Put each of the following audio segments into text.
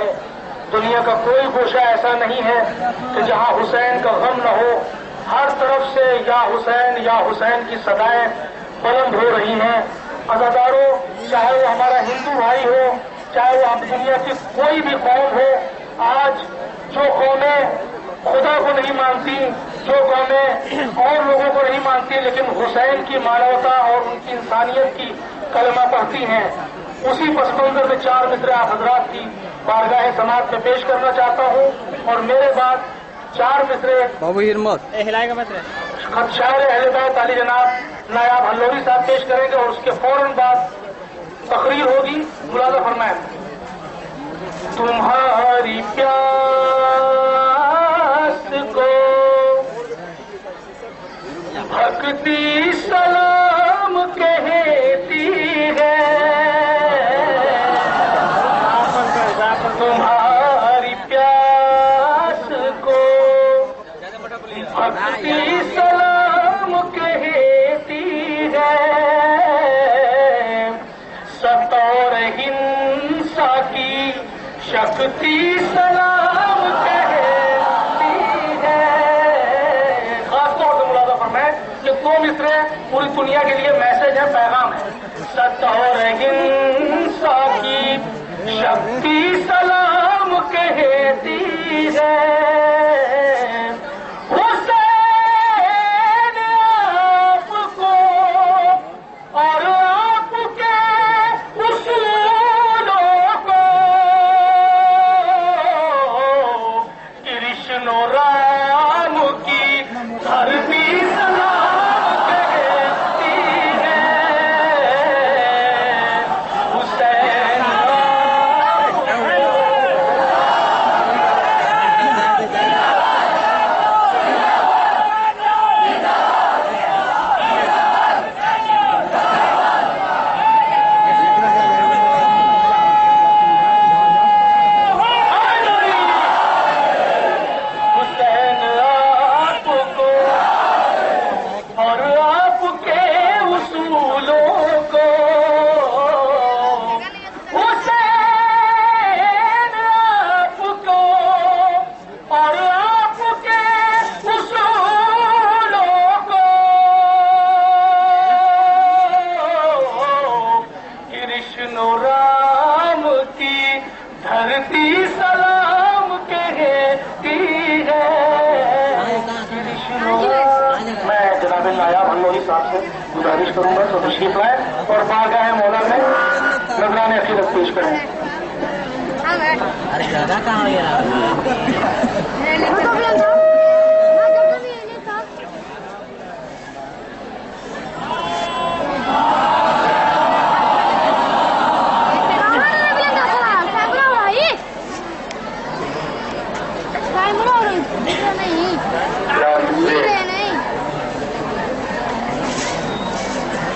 ہے. دنیا کا کوئی گوشہ ایسا نہیں ہے کہ جہاں حسین کا غم نہ ہو. ہر طرف سے یا حسین کی صدائیں بلند ہو رہی ہیں. عزاداروں، چاہے وہ ہمارا ہندو بھائی ہو، چاہے وہ دنیا کی کوئی بھی قوم ہو، آج جو قومیں خدا کو نہیں مانتی، جو قومیں اور لوگوں کو نہیں مانتی، لیکن حسین کی مانوتا اور ان کی انسانیت کی کلمہ پڑھتی ہیں، اسی پس منظر میں 4 مصرے آپ حضرات کی بارگاہ سماعت میں پیش کرنا چاہتا ہوں. اور میرے بعد 4 مصرے خط شاعر اہل بیت علی جناب نایاب ہلوری صاحب پیش کریں گے، اور اس کے فوراً بعد تقریر ہوگی. ملازہ فرمائیں. تمہاری پیاس کو بھکتی سلام کہتی ہے، تمہاری پیاس کو بھکتی سلام کہتی ہے، سطور ہنسا کی شکتی سلام کہتی ہے. خاص طور سے ملازہ فرمائیں، یہ 2 مصرے پوری دنیا کے لیے میسج ہے، پیغام ہے. سطور ہنسا کی شکتی سلام کہتی ہے، گزارش کروں گا تو تشریف لائیں اور بارگاہ مولا میں نذران عقیدت پیش کریں.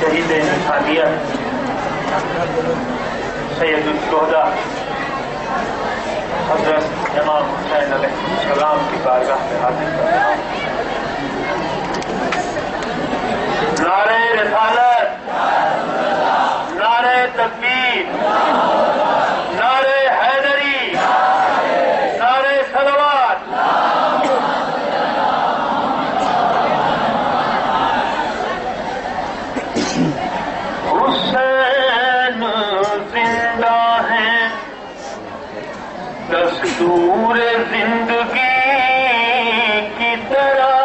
شہید انسانیت سید الشہداء حضرت امام حسین علیہ السلام کی بارگاہ میں حاضر کرتا ہوں. نعرہ رسالت، نعرہ تکبیر، نعرہ حیدری، نعرہ صلوات. حسین زندہ ہے دستور زندگی کی طرح،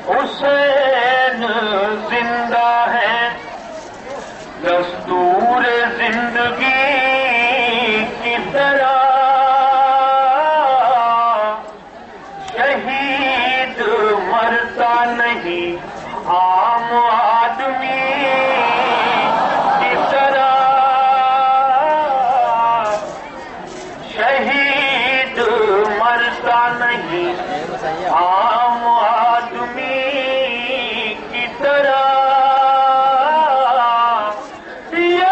حسین زندہ ہے دستور زندگی کی طرح، شہید مرتا نہیں عام آدمی کی طرح، شہید مرتا نہیں عام آدمی کی طرح. یہ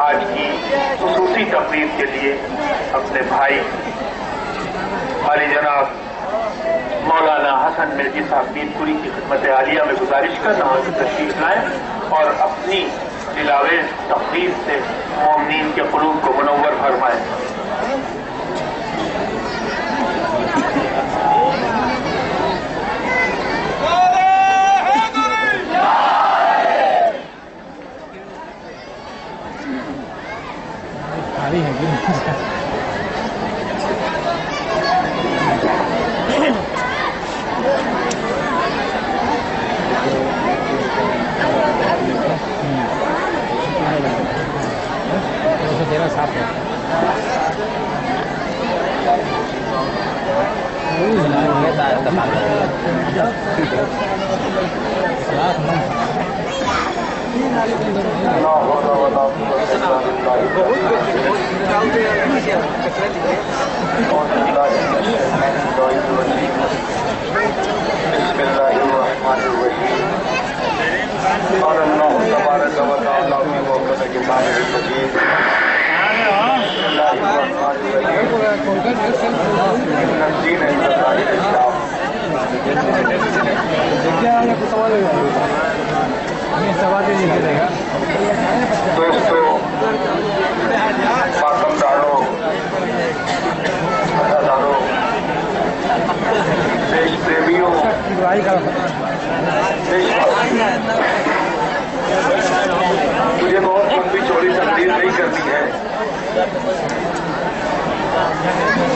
آج کی خصوصی تقریب کے لیے اپنے بھائی عالی جناب مولانا حسن مرزی صاحب میر پوری کی خدمت عالیہ میں گزارش کر رہا ہوں کہ تشریف لائیں اور اپنی دلاویز تقریر سے مومنین کے قلوب کو منور فرمائیں۔ بسم الله الرحمن الرحيم قال الله تبارك وتعالى في موكب كتابه المجيد بسم الله الرحمن الرحيم إن الدين عند الله الإسلام دوستو ماتمداروں اداداروں دیش پریمیوں مجھے بہت لمبی چوڑی تقریر نہیں کرنی ہے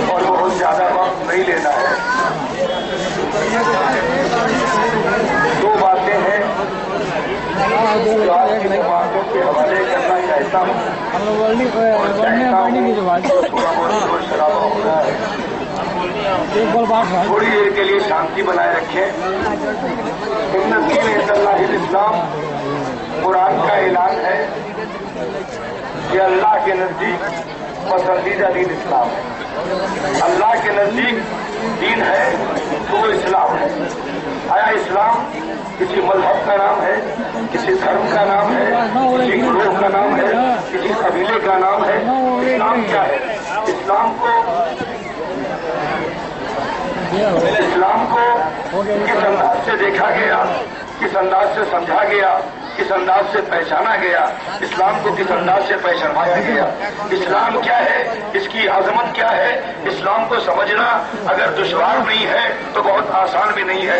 اور بہت زیادہ وقت نہیں لینا ہے۔ دو باتیں ہیں جو آج کی جماعتوں کے حوالے کرنا چاہتا ہوں اور چاہتا ہوں تھوڑا بہت شور شرابہ ہو رہا ہے، تھوڑی دیر کے لیے شانتی بنائے رکھیں۔ ان الدین عند اللہ الاسلام قرآن کا اعلان ہے کہ اللہ کے نزدیک پسندیدہ دین اسلام ہے۔ اللہ کے نزدیک دین ہے تو وہ اسلام ہے۔ آیا اسلام کسی مذہب کا نام ہے، کسی دھرم کا نام ہے، کسی گروہ کا نام ہے، کسی قبیلے کا نام ہے؟ اسلام کیا ہے؟ اسلام کو کس انداز سے دیکھا گیا، کس انداز سے سمجھا گیا، کس انداز سے پہچانا گیا، اسلام کو کس انداز سے پہچانوایا گیا، اسلام کیا ہے، اس کی عظمت کیا ہے، اسلام کو سمجھنا اگر دشوار نہیں ہے تو بہت آسان بھی نہیں ہے۔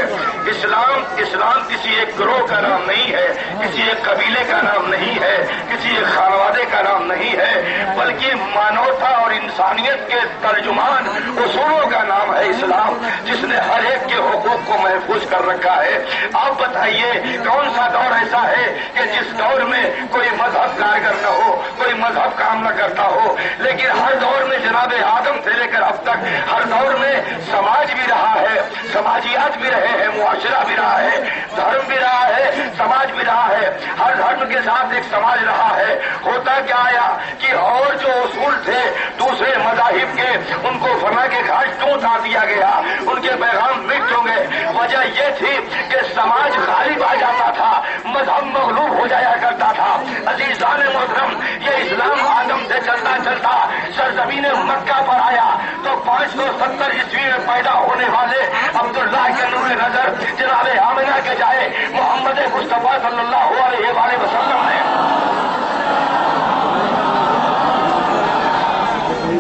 اسلام کسی ایک گروہ کا نام نہیں ہے، کسی ایک قبیلے کا نام نہیں ہے، کسی ایک خانوادے کا نام نہیں ہے، بلکہ مانوتا اور انسانیت کے ترجمان اصولوں کا نام ہے اسلام، جس نے ہر ایک کے حقوق کو محفوظ کر رکھا ہے۔ آپ بتائیے کون سا دور ایسا ہے کہ جس دور میں کوئی مذہب کارگر نہ ہو، کوئی مذہب کام نہ کرتا ہو، لیکن ہر دور میں جناب آدم سے لے کر اب تک ہر دور میں سماج بھی رہا ہے، سماجیات بھی رہے ہیں، معاشرہ بھی رہا ہے، دھرم بھی رہا ہے، سماج بھی رہا ہے، ہر دھرم کے ساتھ ایک سماج رہا ہے۔ ہوتا کیا آیا کہ اور جو اصول تھے دوسرے مذاہب کے، ان کو فنا کے گھاٹ کیوں اتار دیا گیا، ان کے پیغام مٹ کیوں گئے؟ وجہ یہ تھی کہ سماج غالب آ جاتا تھا، مذہب مغلوب ہو جایا کرتا تھا۔ عزیزان محترم، یہ اسلام آدم سے چلتا چلتا سرزمین مکہ پر آیا تو 570 عیسوی میں پیدا ہونے والے عبداللہ کے نور نظر جناب آمنہ کے جائے محمد مصطفیٰ صلی اللہ علیہ وآلہ وسلم نے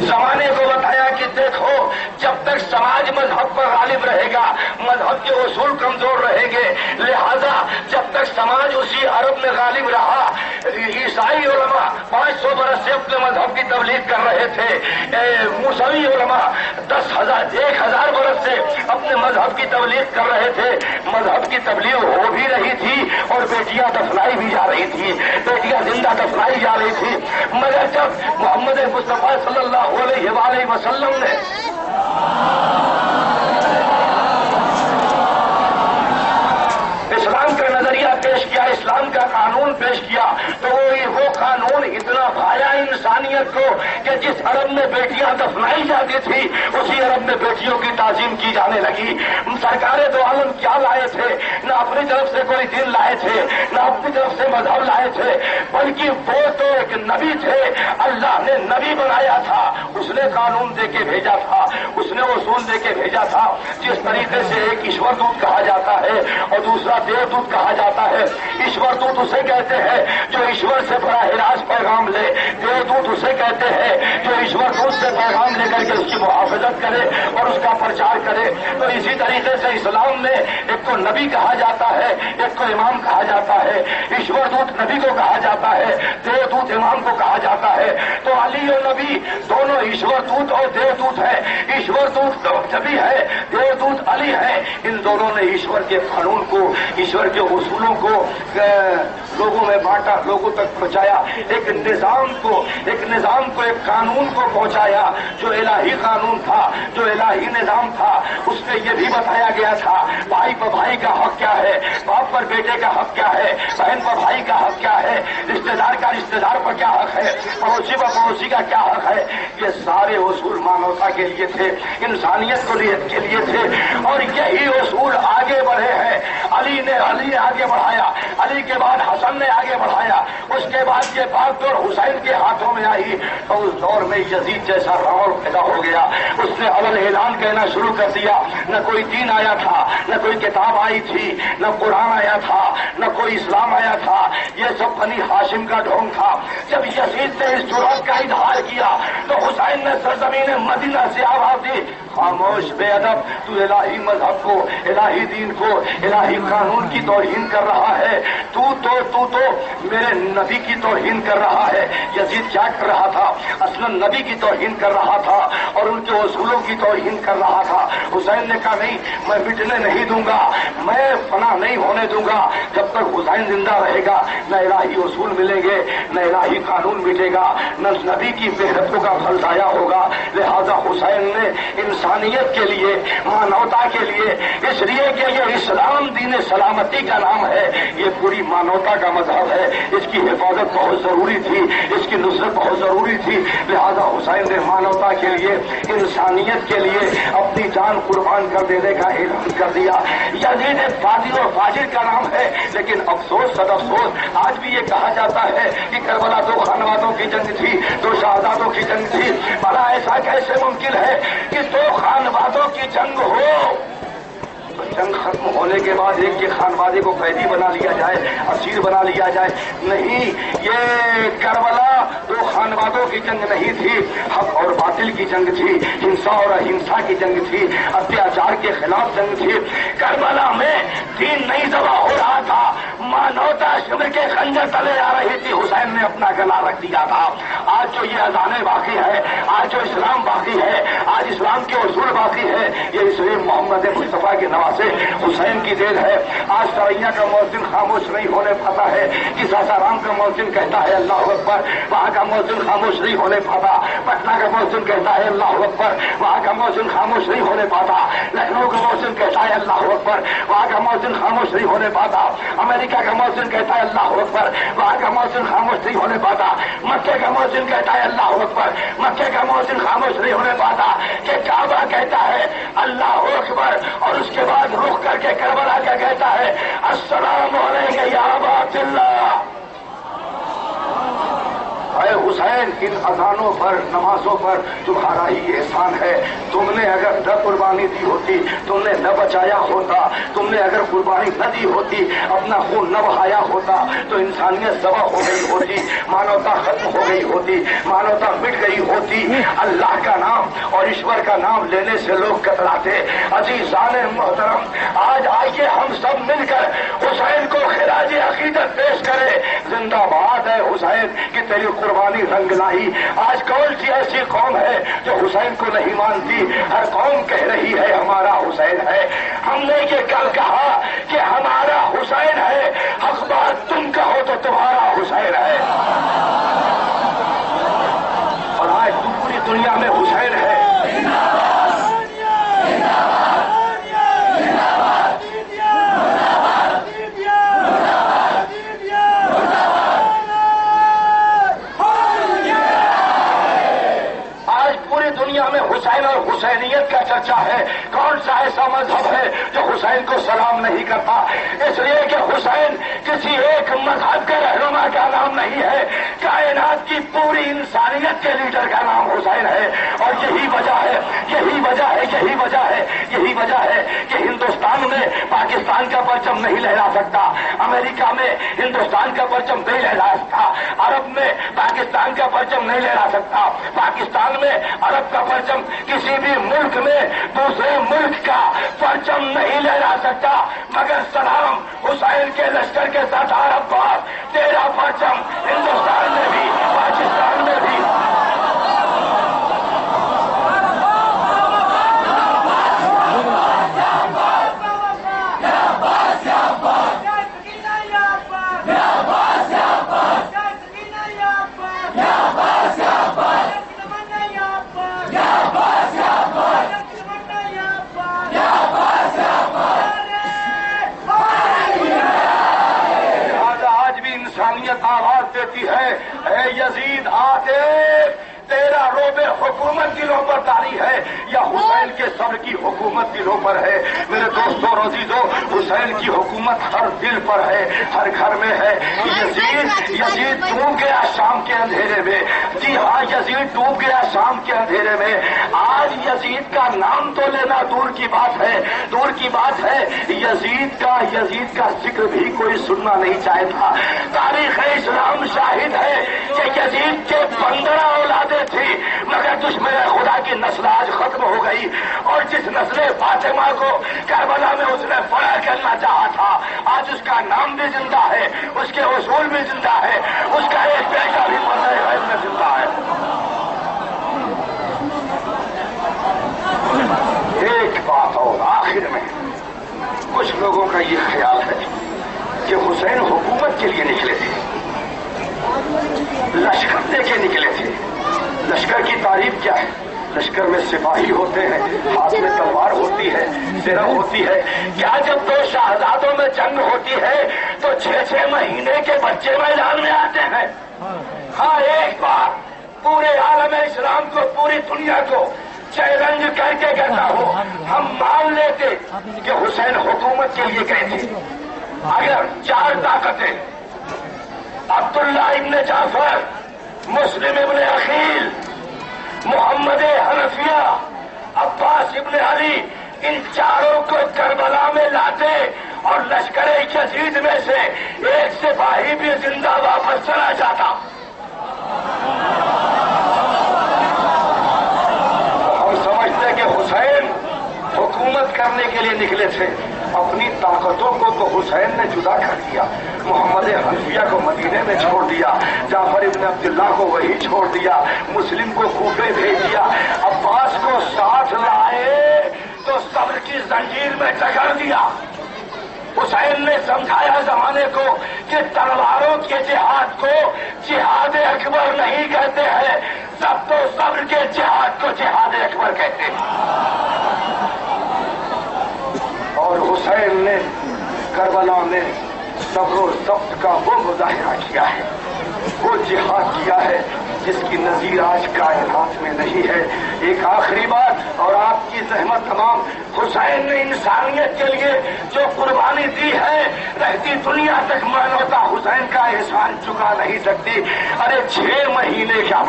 زمانے کو بتایا کہ دیکھو، جب تک سماج مذہب پر غالب رہے گا، مذہب کے اصول کمزور رہیں گے، لہذا جب تک سماج اسی عرب میں غالب رہا، عیسائی علماء 500 برس سے اپنے مذہب کی تبلیغ کر رہے تھے، موسوی علماء 10,000 برس سے اپنے مذہب کی تبلیغ کر رہے تھے، مذہب کی تبلیغ ہو بھی رہی تھی اور بیٹیاں دفنائی بھی جا رہی تھی، بیٹیاں زندہ دفنائی جا رہی تھی، مگر جب محمد مصطفیٰ صلی اللہ علیہ وآلہ وسلم نے اسلام کا نظریہ پیش کیا، اسلام کا قانون پیش کیا، تو وہ قانون اتنا بھایا انسانیت انسانیت کو کہ جس عرب میں بیٹیاں دفنائی جاتی تھی اسی عرب میں بیٹیوں کی تعظیم کی جانے لگی. سرکار دو عالم کیا لائے تھے؟ نہ اپنی طرف سے کوئی دین لائے تھے, نہ اپنی طرف سے مذہب لائے تھے, بلکہ وہ تو ایک نبی تھے. اللہ نے نبی بنایا تھا, اس نے قانون دے کے بھیجا تھا, اس نے اصول دے کے بھیجا تھا. جس طریقے سے ایک ایشور دودت کہا جاتا ہے اور دوسرا دیو دودت کہا جاتا ہے. ایشور دودت اسے کہتے ہیں جو ایشور سے براہ راست پیغام لے, دیو دودت اسے کہتے ہیں جو ایشور دودت سے پیغام لے کر کے اس کی محافظت کرے اور اس کا پرچار کرے. تو اسی طریقے سے اسلام میں ایک کو نبی کہا جاتا ہے, ایک کو امام کہا جاتا ہے. ایشور دودت نبی کو کہا جاتا ہے, دیو دودت امام کو کہا جاتا ہے. تو علی اور نبی دونوں ایشور دودت اور دیو دودت ہے. ایشور دودت نبی ہے, دیو دودت علی ہے. ان دونوں نے ایشور کے قانون کو, ایشور کے اصولوں کو لوگوں میں بانٹا, لوگوں تک پہنچایا. ایک نظام کو, ایک قانون کو پہنچایا جو الہی قانون تھا, جو الہی نظام تھا. اس میں یہ بھی بتایا گیا تھا بھائی پر بھائی کا حق کیا ہے, باپ پر بیٹے کا حق کیا ہے, بہن پر بھائی کا حق کیا ہے, رشتے دار کا رشتے دار پر کیا حق ہے, پڑوسی پر پڑوسی کا کیا حق ہے. یہ سارے اصول مانوتا کے لیے تھے, انسانیت کے لیے تھے. اور یہی اصول آگے بڑھے ہیں. علی نے آگے بڑھایا, علی کے بعد حسن نے آگے بڑھایا, اس کے بعد یہ بات دور حسین کے ہاتھوں میں آئی تو اس دور میں یزید جیسا راول پیدا ہو گیا. اس نے اول اعلان کہنا شروع کر دیا. نہ کوئی دین آیا تھا, نہ کوئی کتاب آئی تھی, نہ قرآن آیا تھا, نہ کوئی اسلام آیا تھا. یہ سب بنی ہاشم کا ڈھونگ تھا. جب یزید نے اس جرأت کا اظہار کیا تو حسین نے سرزمین مدینہ سے آواز دی, خاموش بے ادب, تو الہی مذہب کو, الہی دین کو, الہی قانون کی توہین کر رہا ہے. تو میرے نبی کی توہین کر رہا ہے. یزید کیا کر رہا تھا؟ اصلا نبی کی توہین کر رہا تھا اور ان کے اصولوں کی توہین کر رہا تھا. حسین نے کہا نہیں, میں مٹنے نہیں دوں گا, میں فنا نہیں ہونے دوں گا. جب تک حسین زندہ رہے گا نہ الہی اصول ملیں گے, نہ الہی قانون مٹے گا, نہ نبی کی محنتوں کا پھل ضائع ہوگا. لہذا حسین نے انسانیت کے لیے, مانوتا کے لیے, اس لیے کہ یہ اسلام دین سلامتی کا نام ہے, یہ پوری مانوتا کا مذہب ہے, اس کی حفاظت بہت ضروری تھی, اس کی نصرت بہت ضروری تھی. لہذا حسین نے مانوتا کے لیے, انسانیت کے لیے اپنی جان قربان کر دینے کا اعلان کر دیا. یزید فاضل و فاجر کا نام ہے, لیکن افسوس صد افسوس آج بھی یہ کہا جاتا ہے کہ کربلا دو خانوادوں کی جنگ تھی, دو شہزادوں کی جنگ تھی. بھلا ایسا کیسے ممکن ہے کہ دو خانوادوں کی جنگ ہو تو جنگ ختم ہونے کے بعد ایک کے خانوادے کو قیدی بنا لیا جائے, اسیر بنا لیا جائے؟ نہیں, یہ کربلا دو خانوادوں کی جنگ نہیں تھی, حق اور باطل کی جنگ تھی, ہنسا اور اہنسا کی جنگ تھی, اتیاچار کے خلاف جنگ تھی. کربلا میں دین نہیں ذبح ہو رہا تھا, مانوتا شمر کے خنجر تلے آ رہی تھی. حسین نے اپنا گلا رکھ دیا تھا. آج جو یہ اذانیں باقی ہے, آج جو اسلام باقی ہے, آج اسلام کے اصول باقی ہے, یہ اس لیے محمد مصطفیٰ کے نواسے حسین کی دین ہے. آج سریا کا مؤذن خاموش نہیں ہونے پاتا ہے کہ ساسارام کا مؤذن کہتا ہے اللہ اکبر, وہاں کا مؤذن خاموش نہیں ہونے پاتا. پٹنہ کا مؤذن کہتا ہے اللہ اکبر, وہاں کا مؤذن خاموش نہیں ہونے پاتا. لکھنؤ کا مؤذن کہتا ہے اللہ اکبر, وہاں کا مؤذن خاموش نہیں ہونے پاتا. امریکہ کا مؤذن کہتا ہے اللہ اکبر, وہاں کا مؤذن خاموش نہیں ہونے پاتا. مکے کا مؤذن کہتا ہے اللہ اکبر, مکے کا مؤذن خاموش نہیں ہونے پاتا. کہ کعبہ کہتا ہے اللہ اکبر اور اس کے بعد رخ کر کے کربلا کا کہتا ہے السلام علیکم یا ابا عبداللہ. اے حسین, ان اذانوں پر, نمازوں پر تمہارا ہی احسان ہے. تم نے اگر نہ قربانی دی ہوتی, تم نے نہ بچایا ہوتا, تم نے اگر قربانی نہ دی ہوتی, اپنا خون نہ بہایا ہوتا تو انسانیت ذبح ہو گئی ہوتی, مانوتا ختم ہو گئی ہوتی, مانوتا مٹ گئی ہوتی. اللہ کا نام اور ایشور کا نام لینے سے لوگ کتراتے. عزیزان محترم, آج آئیے ہم سب مل کر حسین کو خراج عقیدت پیش کریں. زندہ باد ہے حسین کہ تیری قربانی رنگ لائی. آج کون سی ایسی قوم ہے جو حسین کو نہیں مانتی؟ ہر قوم کہہ رہی ہے ہمارا حسین ہے. ہم نے یہ کل کہا کہ ہمارا حسین ہے, حق بات تم کہو تو تمہارا حسین ہے. اور آج پوری دنیا میں حسین ہے. حسینیت کا چرچا ہے، کون سا ایسا مذہب ہے جو حسین کو سلام نہیں کرتا؟ اس لیے کہ حسین کسی ایک مذہب کے رہنما کا نام نہیں ہے، کائنات کی پوری انسانیت کے لیڈر کا نام حسین ہے۔ اور یہی وجہ ہے کہ ہندوستان میں پاکستان کا پرچم نہیں لہرا سکتا، امریکہ میں ہندوستان کا پرچم نہیں لہرا سکتا، عرب میں پاکستان کا پرچم نہیں لہرا سکتا، پاکستان میں عرب کا پرچم کسی بھی ملک میں دوسرے ملک کا پرچم نہیں لہرا سکتا، مگر سلام حسین کے لشکر کے ساتھ عباس تیرا پرچم ہندوستان میں بھی پاکستان میں بھی۔ آواز دیتی ہے، اے یزید آتے تیرا روب حکومت دلوں پر طاری ہے یا حسین کے سر کی حکومت دلوں پر ہے؟ میرے دوستوں اور عزیزوں، حسین کی حکومت ہر دل پر ہے، ہر گھر میں ہے۔ یزید ڈوب گیا شام کے اندھیرے میں، جی ہاں یزید ڈوب گیا شام کے اندھیرے میں۔ آج یزید کا نام تو لینا دور کی بات ہے، یزید کا ذکر بھی کوئی سننا نہیں چاہتا۔ تاریخ اسلام شاہد ہے کہ یزید کے 15 اولادیں تھی، مگر دشمن خدا کی نسل آج ختم ہو گئی، اور جس نسل فاطمہ کو کربلا میں اس نے فرا کرنا چاہا تھا، آج اس کا نام بھی زندہ ہے، اس کے اصول بھی زندہ ہے، اس کا ایک بیٹا بھی پردہ غیب میں زندہ ہے۔ ایک بات اور آخر میں، کچھ لوگوں کا یہ خیال ہے کہ حسین حکومت کے لیے نکلے تھے، لشکر دے کے نکلے تھے۔ لشکر کی تعریف کیا ہے؟ لشکر میں سپاہی ہوتے ہیں، ہاتھ میں تلوار ہوتی ہے، زرہ ہوتی ہے۔ کیا جب دو شہزادوں میں جنگ ہوتی ہے تو 6 مہینے کے بچے میدان میں آتے ہیں؟ ہاں، ایک بار پورے عالم اسلام کو، پوری دنیا کو چیلنج کر کے کہتا ہوں، ہم مان لیتے کہ حسین حکومت کے لیے گئے تھے۔ اگر 4 طاقتیں عبداللہ ابن جعفر، مسلم ابن عقیل، محمد حنفیہ، عباس ابن علی، ان چاروں کو کربلا میں لاتے اور لشکر یزید میں سے ایک سپاہی بھی زندہ واپس چلا جاتا، ہم سمجھتے کہ حسین حکومت کرنے کے لیے نکلے تھے۔ اپنی طاقتوں کو تو حسین نے جدا کر دیا، محمد حنفیہ کو مدینے میں چھوڑ دیا، جعفر ابن عبداللہ کو وہی چھوڑ دیا، مسلم کو کوفے بھیج دیا، عباس کو ساتھ لائے تو صبر کی زنجیر میں جکڑ دیا۔ حسین نے سمجھایا زمانے کو کہ تلواروں کے جہاد کو جہاد اکبر نہیں کہتے ہیں، سب تو صبر کے جہاد کو جہاد اکبر کہتے ہیں۔ اور حسین نے کربلا میں صبر و ضبط کا وہ مظاہرہ کیا ہے، وہ جہاد کیا ہے جس کی نظیر آج کائنات میں نہیں ہے۔ ایک آخری بات اور آپ کی زحمت تمام، حسین نے انسانیت کے لیے جو قربانی دی ہے، رہتی دنیا تک مانوتا حسین کا احسان چکا نہیں سکتی۔ ارے 6 مہینے کا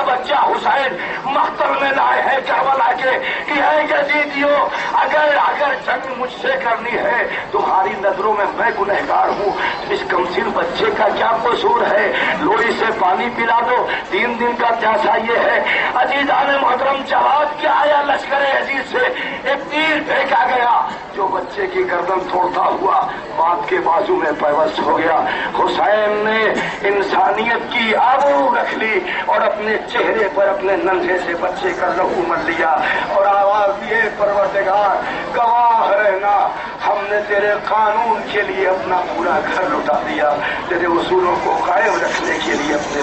بچہ حسین مقتل میں لائے ہیں کربلا کے کہ اے یزیدیوں، اگر جنگ مجھ سے کرنی ہے، تمہاری نظروں میں میں گنہگار ہوں، اس کمسن بچے کا کیا قصور ہے؟ لوری سے پانی پلا دو، 3 دن کا پیاسا یہ ہے۔ عزیزان محترم، جواب کیا آیا لشکر عزیز سے؟ ایک تیر پھینکا گیا جو بچے کی گردن توڑتا ہوا باپ کے بازو میں پیوست ہو گیا۔ حسین نے انسانیت کی آبرو رکھ لی اور اپنے چہرے پر اپنے ننھے سے بچے کا لہو مل لیا اور آواز دیے، پروردگار گواہ رہنا، ہم نے تیرے قانون کے لیے اپنا پورا گھر لٹا دیا، تیرے اصولوں کو قائم رکھنے کے لیے اپنے